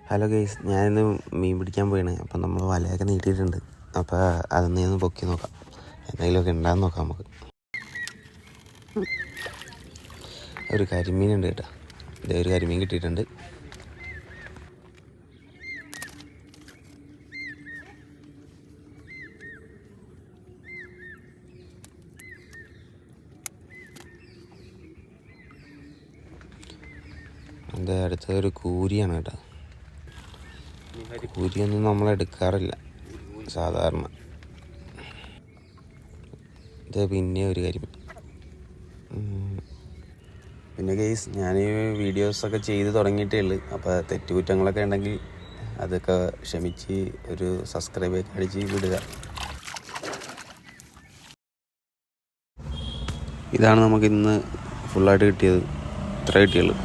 Hello guys, ഞാനിന്ന് മീൻ പിടിക്കാൻ പോയാണ്. അപ്പം നമ്മൾ വലയൊക്കെ നീട്ടിയിട്ടുണ്ട്. അപ്പോൾ അതൊന്ന് ഒന്ന് പൊക്കി നോക്കാം, എന്തെങ്കിലുമൊക്കെ ഉണ്ടാകുന്ന നോക്കാം നമുക്ക്. ഒരു കരിമീനുണ്ട് കേട്ടോ. ഇതേ ഒരു കരിമീൻ കിട്ടിയിട്ടുണ്ട്. എൻ്റെ അടുത്തൊരു കൂരിയാണ് കേട്ടോ. കൂരിയൊന്നും നമ്മളെടുക്കാറില്ല സാധാരണ. ഇത് പിന്നെ ഒരു കരിമീൻ. പിന്നെ ഗെയ്സ്, ഞാൻ ഈ വീഡിയോസൊക്കെ ചെയ്ത് തുടങ്ങിയിട്ടേ ഉള്ളൂ. അപ്പോൾ തെറ്റുകുറ്റങ്ങളൊക്കെ ഉണ്ടെങ്കിൽ അതൊക്കെ ക്ഷമിച്ച് ഒരു സബ്സ്ക്രൈബൊക്കെ അടിച്ച് വിടുക. ഇതാണ് നമുക്ക് ഇന്ന് ഫുള്ളായിട്ട് കിട്ടിയത്. ഇത്ര കിട്ടിയുള്ളൂ.